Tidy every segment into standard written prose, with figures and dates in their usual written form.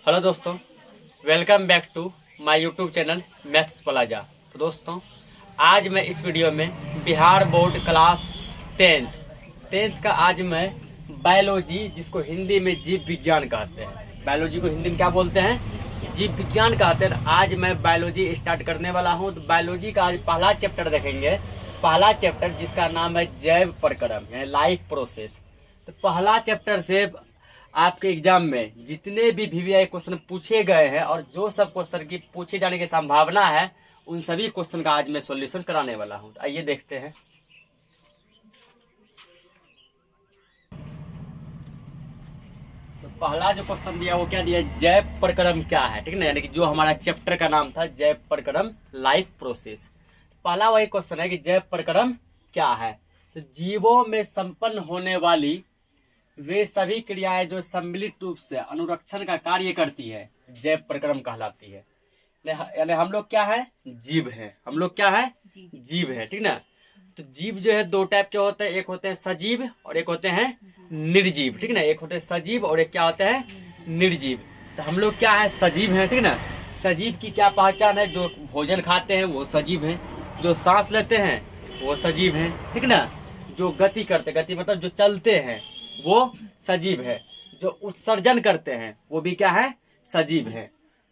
Hello दोस्तों, welcome back to my YouTube channel Maths Plaza. तो दोस्तों, आज मैं इस वीडियो में बिहार बोर्ड क्लास टेंथ का आज मैं बायोलॉजी, जिसको हिंदी में जीव विज्ञान कहते हैं, बायोलॉजी को हिंदी में क्या बोलते हैं, जीव विज्ञान कहते हैं। आज मैं बायोलॉजी स्टार्ट करने वाला हूँ। तो बायोलॉजी का आज पहला चैप्टर देखेंगे, पहला चैप्टर जिसका नाम है जैव प्रक्रम यानी लाइफ प्रोसेस। तो पहला चैप्टर से आपके एग्जाम में जितने भी वीवीआई क्वेश्चन पूछे गए हैं और जो सब क्वेश्चन की पूछे जाने की संभावना है, उन सभी क्वेश्चन का आज मैं सॉल्यूशन कराने वाला हूं। तो आइए देखते हैं। तो पहला जो क्वेश्चन दिया वो क्या दिया, जैव प्रक्रम क्या है, ठीक है ना, यानी कि जो हमारा चैप्टर का नाम था जैव प्रक्रम लाइफ प्रोसेस। पहला वही क्वेश्चन है कि जैव प्रक्रम क्या है। तो जीवों में संपन्न होने वाली वे सभी क्रियाएं जो सम्मिलित रूप से अनुरक्षण का कार्य करती है, जैव प्रक्रम कहलाती है। यानी हम लोग क्या है, जीव है। हम लोग क्या है, जीव है, ठीक ना। तो जीव जो है दो टाइप के होते हैं, एक होते हैं सजीव और एक होते हैं निर्जीव, ठीक ना। एक होते हैं सजीव और एक क्या होते हैं, निर्जीव। तो हम लोग क्या है, सजीव है, ठीक ना। सजीव की क्या पहचान है, जो भोजन खाते हैं वो सजीव है, जो सांस लेते हैं वो सजीव है, ठीक ना। जो गति करते, गति मतलब जो चलते हैं वो सजीव है, जो उत्सर्जन करते हैं वो भी क्या है, सजीव है।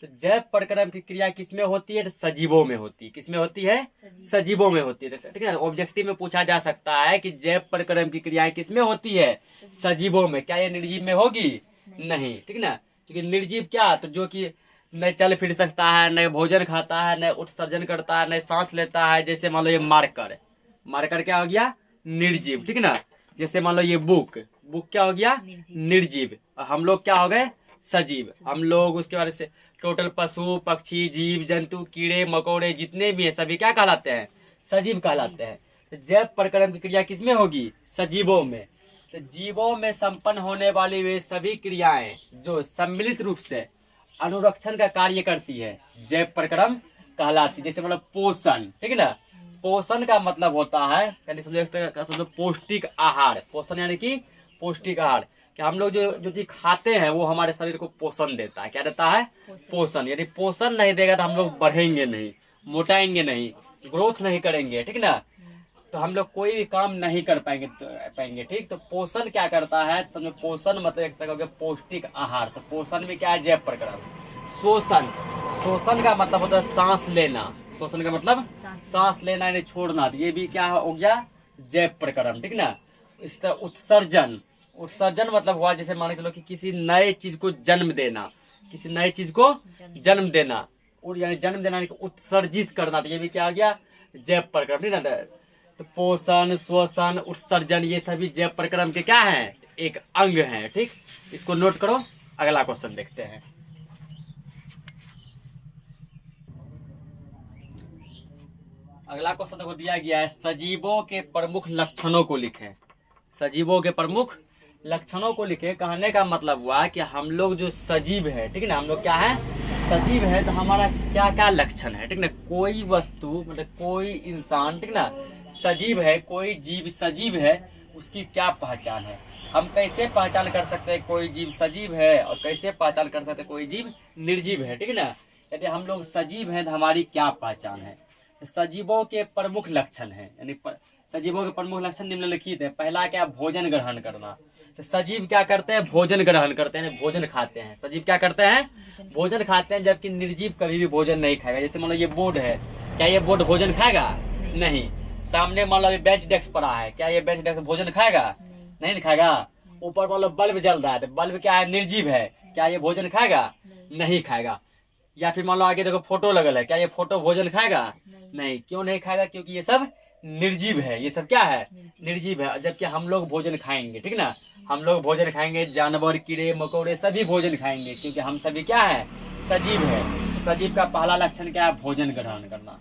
तो जैव प्रक्रम की क्रिया किसमें होती है, सजीवों में होती है। किसमें होती है, सजीवों में होती है, ठीक है। ऑब्जेक्टिव में पूछा जा सकता है कि जैव प्रक्रम की क्रियाएं किसमें होती है, सजीवों में। क्या ये निर्जीव में होगी, नहीं, ठीक ना। क्योंकि निर्जीव क्या, तो जो कि न चल फिर सकता है, न भोजन खाता है, न उत्सर्जन करता है, न सांस लेता है। जैसे मान लो ये मार्कर, मार्कर क्या हो गया, निर्जीव, ठीक ना। जैसे मान लो ये बुक, बुक क्या हो गया, निर्जीव। हम लोग क्या हो गए, सजीव। हम लोग उसके बारे से टोटल पशु पक्षी जीव जंतु कीड़े मकोड़े जितने भी हैं सभी क्या कहलाते हैं, सजीव कहलाते हैं। तो जैव प्रक्रम की क्रिया किसमें होगी, सजीवों में। तो जीवों में संपन्न होने वाली वे सभी क्रियाएं जो सम्मिलित रूप से अनुरक्षण का कार्य करती है, जैव प्रक्रम कहलाती है। जैसे मतलब पोषण, ठीक है ना। पोषण का मतलब होता है, यानी समझो पौष्टिक आहार। पोषण यानी कि पौष्टिक आहार। कि हम लोग जो चीज खाते हैं वो हमारे शरीर को पोषण देता है। क्या देता है, पोषण। यदि पोषण नहीं देगा तो हम लोग बढ़ेंगे नहीं, मोटाएंगे नहीं, ग्रोथ नहीं करेंगे, ठीक ना। तो हम लोग कोई भी काम नहीं कर पाएंगे, ठीक। तो पोषण क्या करता है, समझो पोषण मतलब एक तरह का पौष्टिक आहार। तो पोषण में क्या है, जैव प्रक्रम। शोषण, शोषण का मतलब होता है सांस लेना। शोषण का मतलब सांस लेना यानी छोड़ना। ये भी क्या हो गया, जैव प्रक्रम, ठीक ना। इस तरह उत्सर्जन, उत्सर्जन मतलब हुआ जैसे मान के चलो कि किसी नए चीज को जन्म देना, किसी नए चीज को जन्म देना, और यानी जन्म देना यानी उत्सर्जित करना। तो ये भी क्या आ गया, जैव प्रक्रम, ठीक ना। तो पोषण श्वसन उत्सर्जन ये सभी जैव प्रक्रम के क्या है, एक अंग है, ठीक। इसको नोट करो। अगला क्वेश्चन देखते हैं। अगला क्वेश्चन को दिया गया है, सजीवों के प्रमुख लक्षणों को लिखें। सजीवों के प्रमुख लक्षणों को लिखे। कहने का मतलब हुआ कि हम लोग जो सजीव है, ठीक है ना, हम लोग क्या है, सजीव है। तो हमारा क्या क्या लक्षण है, ठीक ना। कोई वस्तु मतलब कोई इंसान, ठीक ना, सजीव है, कोई जीव सजीव है, उसकी क्या पहचान है। हम कैसे पहचान कर सकते हैं कोई जीव सजीव है, और कैसे पहचान कर सकते हैं कोई जीव निर्जीव है, ठीक है ना। यदि हम लोग सजीव हैं तो हमारी क्या पहचान है। तो सजीवों के प्रमुख लक्षण है, यानी सजीवों के प्रमुख लक्षण निम्नलिखित है। पहला क्या, भोजन ग्रहण करना। तो सजीव क्या करते हैं, भोजन ग्रहण करते हैं, भोजन खाते हैं। सजीव क्या करते हैं, भोजन खाते हैं, जबकि निर्जीव कभी भी भोजन नहीं खाएगा। जैसे मान लो ये बोर्ड है, क्या ये बोर्ड भोजन खाएगा, नहीं। सामने मान लो बेंच डेस्क पड़ा है, क्या ये बेंच डेस्क भोजन खाएगा, नहीं खाएगा। ऊपर मान लो बल्ब जल रहा है, तो बल्ब क्या है, निर्जीव है, क्या ये भोजन खाएगा, नहीं खाएगा। या फिर मान लो आगे देखो फोटो लगल है, क्या ये फोटो भोजन खाएगा, नहीं। क्यों नहीं खाएगा, क्योंकि ये सब निर्जीव है। ये सब क्या है, निर्जीव है। जबकि हम लोग भोजन खाएंगे, ठीक ना। हम लोग भोजन खाएंगे, जानवर कीड़े मकोड़े सभी भोजन खाएंगे, क्योंकि हम सभी क्या है, सजीव है। सजीव का पहला लक्षण क्या है, भोजन ग्रहण करना।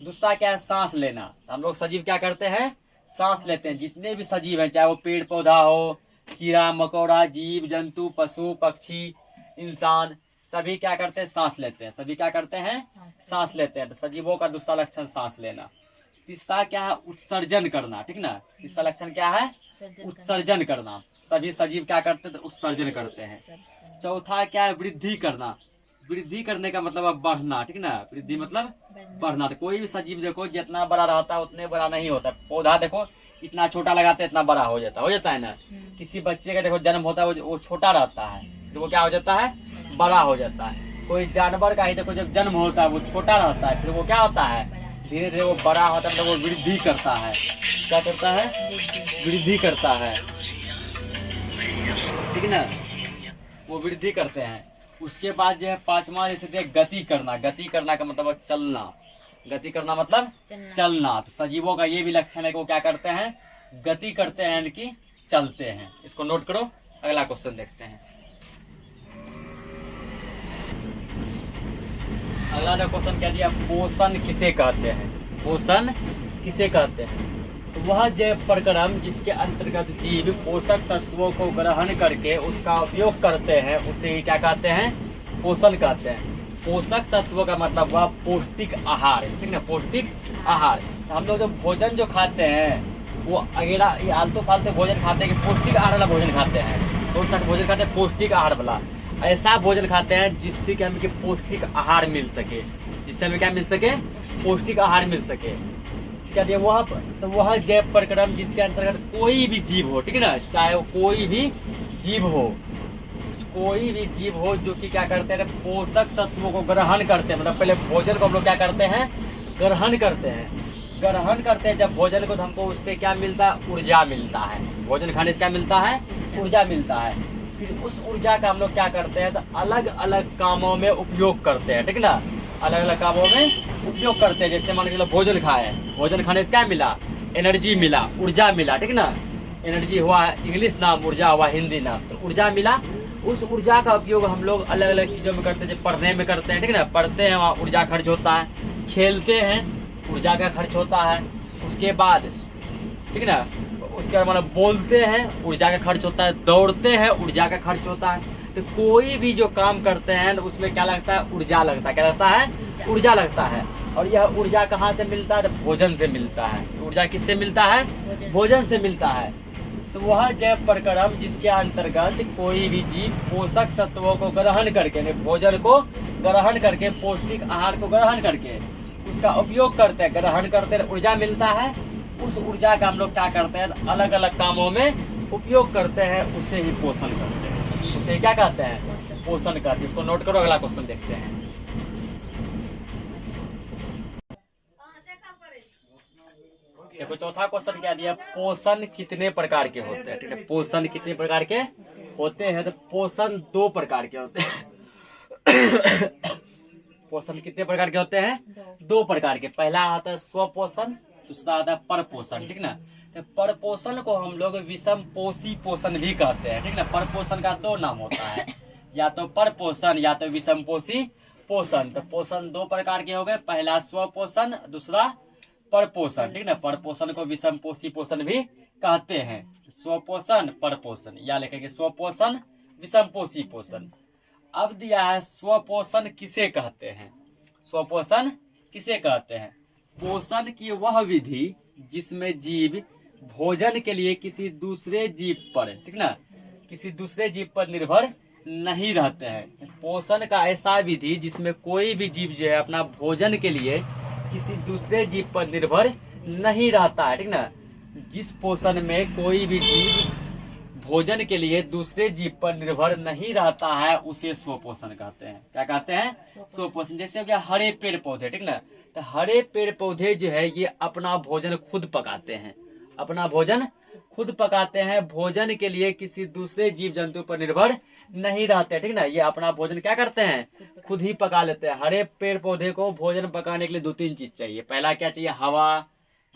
दूसरा क्या है, सांस लेना। हम लोग सजीव क्या करते हैं, सांस लेते हैं। जितने भी सजीव हैं, चाहे वो पेड़ पौधा हो, कीड़ा मकोड़ा, जीव जंतु पशु पक्षी इंसान, सभी क्या करते हैं, सांस लेते हैं। सभी क्या करते हैं, सांस लेते हैं। तो सजीवों का दूसरा लक्षण सांस लेना। तीसरा क्या है, उत्सर्जन करना, ठीक ना। तीसरा लक्षण क्या है, उत्सर्जन करना। सभी सजीव क्या करते हैं, तो उत्सर्जन करते हैं। चौथा क्या है, वृद्धि करना। वृद्धि करने का मतलब अब बढ़ना, ठीक ना, वृद्धि मतलब बढ़ना। तो कोई भी सजीव देखो जितना बड़ा रहता है उतने बड़ा नहीं होता। पौधा देखो इतना छोटा लगाते हैं इतना बड़ा हो जाता है ना। किसी बच्चे का देखो जन्म होता है वो छोटा रहता है, तो वो क्या हो जाता है, बड़ा हो जाता है। कोई जानवर का ही देखो जब जन्म होता है वो छोटा रहता है, फिर वो क्या होता है, धीरे धीरे वो बड़ा होता है, मतलब वो वृद्धि करता है। क्या करता है, वृद्धि करता है, ठीक ना, वो वृद्धि करते हैं। उसके बाद जो है पांचवा जैसे गति करना। गति करना का मतलब चलना। गति करना मतलब चलना। तो सजीवों का ये भी लक्षण है कि वो क्या करते हैं, गति करते हैं, यानी कि चलते हैं। इसको नोट करो। अगला क्वेश्चन देखते हैं। अगला जो क्वेश्चन क्या दिया, पोषण किसे कहते हैं। पोषण किसे कहते हैं, तो वह जैव प्रक्रम जिसके अंतर्गत जीव पोषक तत्वों को ग्रहण करके उसका उपयोग करते हैं उसे ही क्या कहते हैं, पोषण कहते हैं। पोषक तत्व का मतलब वह पौष्टिक आहार, ठीक ना, पौष्टिक आहार। तो हम लोग जो भोजन जो खाते हैं वो अगेरा ये आलतू फालतू भोजन खाते हैं कि पौष्टिक आहार वाला भोजन खाते हैं। कौन सा भोजन खाते हैं, पौष्टिक आहार वाला। ऐसा भोजन खाते हैं जिससे कि हमें पौष्टिक आहार मिल सके, जिससे हमें क्या मिल सके, पौष्टिक आहार मिल सके। क्या दिया वह, तो वह जैव प्रक्रम जिसके अंतर्गत कोई भी जीव हो, ठीक है ना, चाहे वो कोई भी जीव हो, कोई भी जीव हो जो कि क्या करते हैं, पोषक तत्वों को ग्रहण करते हैं। मतलब पहले भोजन को हम लोग क्या करते हैं, ग्रहण करते हैं। ग्रहण करते हैं जब भोजन को, तो हमको उससे क्या मिलता है, ऊर्जा मिलता है। भोजन खाने से क्या मिलता है, ऊर्जा मिलता है। फिर उस ऊर्जा का हम लोग क्या करते हैं, तो अलग अलग कामों में उपयोग करते हैं, ठीक ना, अलग अलग कामों में उपयोग करते हैं। जैसे मान के चलो भोजन खाए, भोजन खाने से क्या मिला, एनर्जी मिला, ऊर्जा मिला, ठीक ना। एनर्जी हुआ इंग्लिश नाम, ऊर्जा हुआ हिंदी नाम। तो ऊर्जा मिला, उस ऊर्जा का उपयोग हम लोग अलग अलग चीजों में करते हैं। जैसे पढ़ने में करते हैं, ठीक ना, पढ़ते हैं वहाँ ऊर्जा खर्च होता है। खेलते हैं ऊर्जा का खर्च होता है। उसके बाद, ठीक ना, उसके बाद मतलब बोलते हैं ऊर्जा का खर्च होता है। दौड़ते हैं ऊर्जा का खर्च होता है। तो कोई भी जो काम करते हैं उसमें क्या लगता है, ऊर्जा लगता है। क्या लगता है, ऊर्जा लगता है। और यह ऊर्जा कहाँ से मिलता है, भोजन से मिलता है। ऊर्जा किससे मिलता है, भोजन से मिलता है। तो वह जैव प्रक्रम जिसके अंतर्गत कोई भी जीव पोषक तत्वों को ग्रहण करके, भोजन को ग्रहण करके, पौष्टिक आहार को ग्रहण करके उसका उपयोग करते हैं, ग्रहण करते हैं, ऊर्जा मिलता है। उस ऊर्जा का हम लोग क्या करते हैं, अलग अलग कामों में उपयोग करते हैं, उसे ही पोषण करते हैं। उसे क्या कहते हैं, पोषण कहते हैं। इसको नोट करो। अगला क्वेश्चन देखते हैं। देखो चौथा क्वेश्चन क्या दिया, पोषण कितने प्रकार के होते हैं, ठीक है। पोषण कितने प्रकार के होते हैं, तो पोषण 2 प्रकार के होते हैं। पोषण कितने प्रकार के होते हैं, 2 प्रकार के। पहला आता है स्वपोषण, दूसरा आता है परपोषण, ठीक ना। तो परपोषण को हम लोग विषम पोषी पोषण भी कहते हैं, ठीक ना। परपोषण का 2 नाम होता है, या तो परपोषण या तो विषम पोषी पोषण। तो पोषण 2 प्रकार के हो गए, पहला स्वपोषण, दूसरा परपोषण, ठीक ना। परपोषण को विषम पोषी पोषण भी कहते हैं। स्वपोषण, परपोषण, या लिखेंगे स्वपोषण, विषम पोषी पोषण। अब दिया है स्वपोषण किसे कहते हैं। स्वपोषण किसे कहते हैं, पोषण की वह विधि जिसमें जीव भोजन के लिए किसी दूसरे जीव पर, ठीक ना, किसी दूसरे जीव पर निर्भर नहीं रहते हैं। पोषण का ऐसा विधि जिसमें कोई भी जीव जो है अपना भोजन के लिए किसी दूसरे जीव पर निर्भर नहीं रहता है, ठीक ना। जिस पोषण में कोई भी जीव भोजन के लिए दूसरे जीव पर निर्भर नहीं रहता है उसे स्वपोषण कहते हैं। क्या कहते हैं, स्वपोषण। जैसे हो गया हरे पेड़ पौधे, ठीक ना। तो हरे पेड़ पौधे जो है ये अपना भोजन खुद पकाते हैं, अपना भोजन खुद पकाते हैं। भोजन के लिए किसी दूसरे जीव जंतु पर निर्भर नहीं रहते, ठीक ना। ये अपना भोजन क्या करते हैं, खुद ही पका लेते हैं। हरे पेड़ पौधे को भोजन पकाने के लिए 2-3 चीज चाहिए। पहला क्या चाहिए, हवा,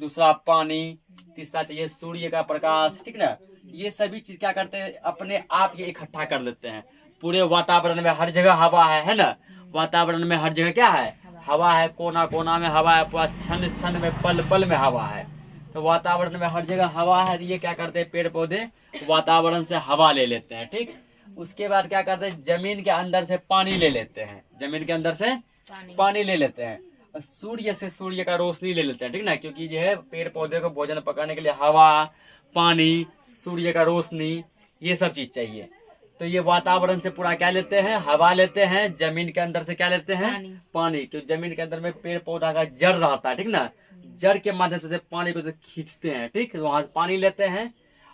दूसरा पानी, तीसरा चाहिए सूर्य का प्रकाश, ठीक ना। ये सभी चीज क्या करते हैं, अपने आप ये इकट्ठा कर लेते हैं। पूरे वातावरण में हर जगह हवा है ना। वातावरण में हर जगह क्या है, हवा है। कोना कोना में हवा है, पूरा क्षण क्षण में, पल पल में हवा है। तो वातावरण में हर जगह हवा है। ये क्या करते हैं, पेड़ पौधे वातावरण से हवा ले लेते हैं, ठीक। उसके बाद क्या करते हैं, जमीन के अंदर से पानी ले लेते हैं, जमीन के अंदर से पानी ले लेते हैं। सूर्य से सूर्य का रोशनी ले लेते हैं, ठीक ना। क्योंकि जो है पेड़ पौधे को भोजन पकाने के लिए हवा, पानी, सूर्य का रोशनी, ये सब चीज चाहिए। तो ये वातावरण से पूरा क्या लेते हैं, हवा लेते हैं, जमीन के अंदर से क्या लेते हैं, पानी। क्योंकि जमीन के अंदर में पेड़ पौधा का जड़ रहता है, ठीक ना, जड़ के माध्यम से पानी को खींचते हैं, ठीक, वहां से पानी लेते हैं।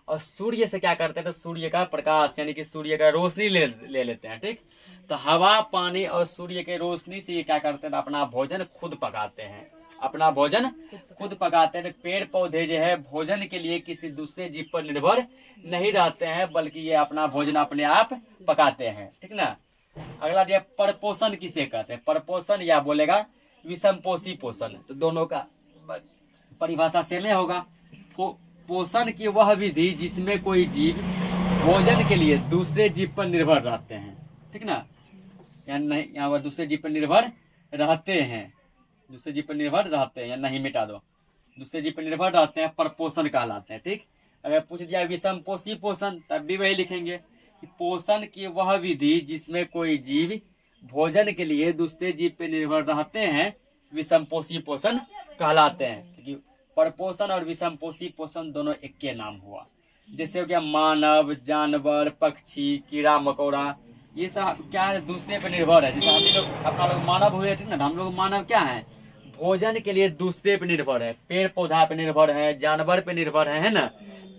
और सूर्य से क्या करते हैं, तो सूर्य का प्रकाश यानी कि सूर्य का रोशनी ले लेते हैं, ठीक। तो हवा, पानी और सूर्य के रोशनी से ये क्या करते हैं, अपना भोजन खुद पकाते हैं, अपना भोजन खुद पकाते हैं। पेड़ पौधे जो है भोजन के लिए किसी दूसरे जीव पर निर्भर नहीं रहते हैं, बल्कि ये अपना भोजन अपने आप पकाते हैं, ठीक ना। अगला दिया परपोषण किसे कहते हैं, परपोषण या बोलेगा विषमपोषी पोषण। तो दोनों का परिभाषा सेम होगा। पोषण की वह विधि जिसमें कोई जीव भोजन के लिए दूसरे जीव पर निर्भर रहते हैं, ठीक ना, या नहीं, यहाँ पर दूसरे जीव पर निर्भर रहते हैं, दूसरे जीव पर निर्भर रहते हैं, या नहीं मिटा दो, दूसरे जीव पर निर्भर रहते हैं, परपोषण कहलाते हैं, ठीक। अगर पूछ दिया विषमपोषी पोषण, तब भी वही लिखेंगे कि पोषण की वह विधि जिसमें कोई जीव भोजन के लिए दूसरे जीव पर निर्भर रहते हैं विषमपोषी पोषण कहलाते हैं। क्योंकि परपोषण और विषमपोषी पोषण दोनों एक के नाम हुआ। जैसे हो गया मानव, जानवर, पक्षी, कीड़ा मकोड़ा, ये सब क्या है, दूसरे पे निर्भर है। जैसे हम लोग अपना लोग मानव हुए, ठीक ना, हम लोग मानव क्या है, भोजन के लिए दूसरे पे निर्भर है, पेड़ पौधा पे निर्भर है, जानवर पे निर्भर है ना।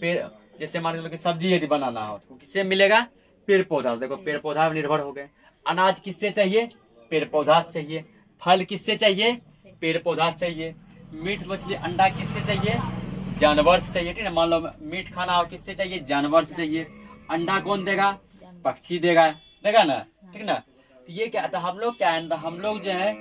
पेड़ जैसे मान लो कि सब्जी यदि बनाना हो तो किससे मिलेगा, पेड़ पौधा से। देखो पेड़ पौधा पे निर्भर हो गए। अनाज किससे चाहिए, पेड़ पौधा से चाहिए। फल किससे चाहिए, पेड़ पौधा से चाहिए। मीट मछली अंडा किससे चाहिए, जानवर से चाहिए, ठीक है। मान लो मीट खाना हो किससे चाहिए, जानवर से चाहिए। अंडा कौन देगा, पक्षी देगा ना, ठीक ना। तो ये क्या था, हम लोग क्या है, तो हम लोग जो है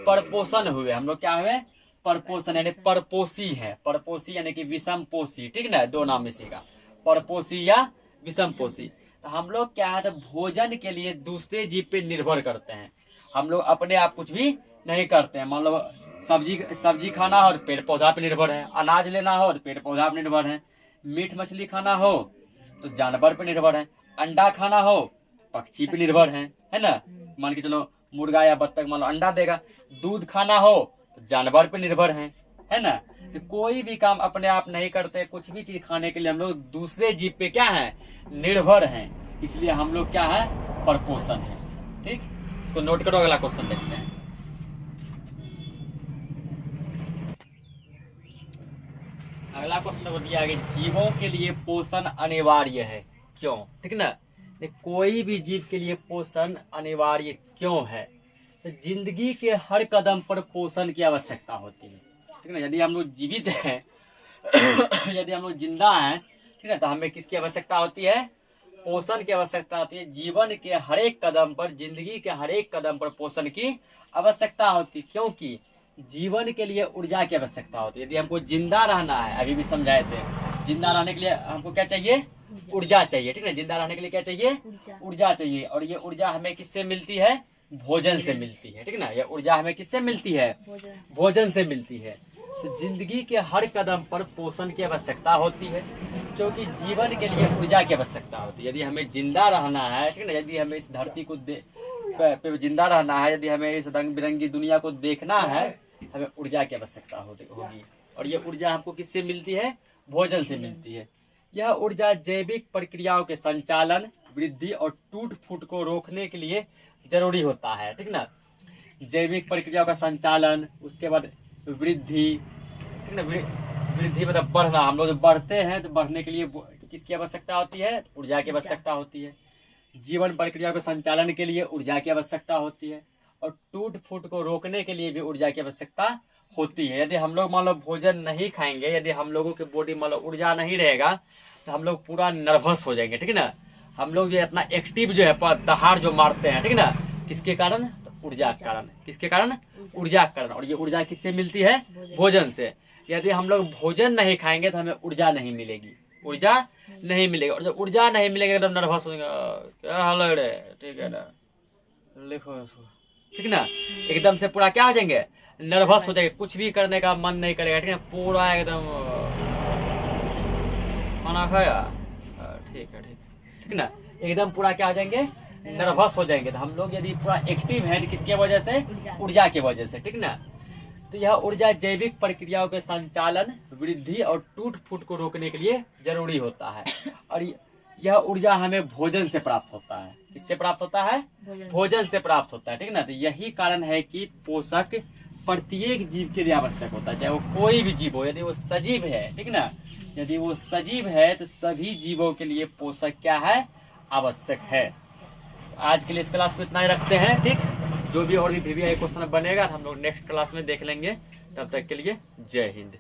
परपोषण हुए, हम लोग क्या हुए, परपोषण यानी परपोषी है। परपोषी यानी कि विषमपोषी, ठीक ना, दो नाम इसी का, परपोषी या विषमपोषी। तो हम लोग क्या है, तो भोजन के लिए दूसरे जीव पे निर्भर करते हैं। हम लोग अपने आप कुछ भी नहीं करते हैं। मान लो सब्जी खाना हो, पेड़ पौधा पे निर्भर है। अनाज लेना हो, पेड़ पौधा पे निर्भर है। मीट मछली खाना हो तो जानवर पे निर्भर है। अंडा खाना हो पक्षी पे निर्भर है ना। मान के चलो मुर्गा या बत्तख मान लो अंडा देगा। दूध खाना हो तो जानवर पे निर्भर है ना। तो कोई भी काम अपने आप नहीं करते, कुछ भी चीज खाने के लिए हम लोग दूसरे जीव पे क्या है, निर्भर हैं। इसलिए हम लोग क्या है, परपोषण है, ठीक। इसको नोट करो, अगला क्वेश्चन देखते हैं। अगला क्वेश्चन दिया है, जीवों के लिए पोषण अनिवार्य है क्यों, ठीक ना। कोई भी जीव के लिए पोषण अनिवार्य क्यों है, तो जिंदगी के हर कदम पर पोषण की आवश्यकता होती है, ठीक ना। यदि हम लोग जीवित हैं यदि हम लोग जिंदा हैं, ठीक है, तो हमें किसकी आवश्यकता होती है, पोषण की आवश्यकता होती है। जीवन के हर एक कदम पर, जिंदगी के हर एक कदम पर पोषण की आवश्यकता होती है, क्योंकि जीवन के लिए ऊर्जा की आवश्यकता होती है। यदि हमको जिंदा रहना है, अभी भी समझाए थे, जिंदा रहने के लिए हमको क्या चाहिए, ऊर्जा चाहिए, ठीक है। जिंदा रहने के लिए क्या चाहिए, ऊर्जा चाहिए। और ये ऊर्जा हमें किससे मिलती है, भोजन से मिलती है, ठीक ना। ये ऊर्जा हमें किससे मिलती है, भोजन से मिलती है। तो जिंदगी के हर कदम पर पोषण की आवश्यकता होती है, क्योंकि जीवन के लिए ऊर्जा की आवश्यकता होती है। यदि हमें जिंदा रहना है, ठीक है, यदि हमें इस धरती को पे जिंदा रहना है, यदि हमें इस रंग बिरंगी दुनिया को देखना है, हमें ऊर्जा की आवश्यकता होगी। और ये ऊर्जा हमको किससे मिलती है, भोजन से मिलती है। यह ऊर्जा जैविक प्रक्रियाओं के संचालन, वृद्धि और टूट फूट को रोकने के लिए जरूरी होता है, ठीक ना। जैविक प्रक्रियाओं का संचालन, उसके बाद वृद्धि, ठीक ना। वृद्धि मतलब बढ़ना, हम लोग बढ़ते हैं तो बढ़ने के लिए किसकी आवश्यकता होती है, ऊर्जा की आवश्यकता होती है। जीवन प्रक्रिया के संचालन के लिए ऊर्जा की आवश्यकता होती है, और टूट फूट को रोकने के लिए भी ऊर्जा की आवश्यकता होती है। यदि हम लोग मान लो भोजन नहीं खाएंगे, यदि हम लोगों के बॉडी मान लो ऊर्जा नहीं रहेगा, तो हम लोग पूरा नर्वस हो जाएंगे, ठीक है ना। हम लोग जो इतना एक्टिव जो है दहाड़ जो मारते हैं, ठीक है ना, किसके कारण, तो ऊर्जा के कारण। किसके कारण, ऊर्जा के कारण। और ये ऊर्जा किससे मिलती है, भोजन से। यदि हम लोग भोजन नहीं खाएंगे तो हमें ऊर्जा नहीं मिलेगी, ऊर्जा नहीं मिलेगी। और जब ऊर्जा नहीं मिलेगी एकदम नर्वस हो जाएगा, क्या हाल है रे, ठीक है ना, लिखो इसको, ठीक ना। एकदम से पूरा क्या हो जाएंगे, नर्वस हो जाएंगे, कुछ भी करने का मन नहीं करेगा, ठीक है, पूरा एकदम खाना खाया, ठीक है, ठीक ना, एकदम पूरा क्या हो जाएंगे, नर्वस हो जाएंगे। तो हम लोग यदि पूरा एक्टिव है किसके वजह से, ऊर्जा की वजह से, ठीक ना। तो यह ऊर्जा जैविक प्रक्रियाओं के संचालन, वृद्धि और टूट फूट को रोकने के लिए जरूरी होता है। और यह ऊर्जा हमें भोजन से प्राप्त होता है। किससे प्राप्त होता है? भोजन से प्राप्त होता है, ठीक है ना। तो यही कारण है कि पोषक प्रत्येक जीव के लिए आवश्यक होता है, चाहे वो कोई भी जीव हो। यदि वो सजीव है, ठीक ना, यदि वो सजीव है तो सभी जीवों के लिए पोषक क्या है? आवश्यक है। तो आज के लिए इस क्लास को इतना ही रखते हैं, ठीक। जो भी और भी क्वेश्चन बनेगा हम लोग नेक्स्ट क्लास में देख लेंगे। तब तक के लिए जय हिंद।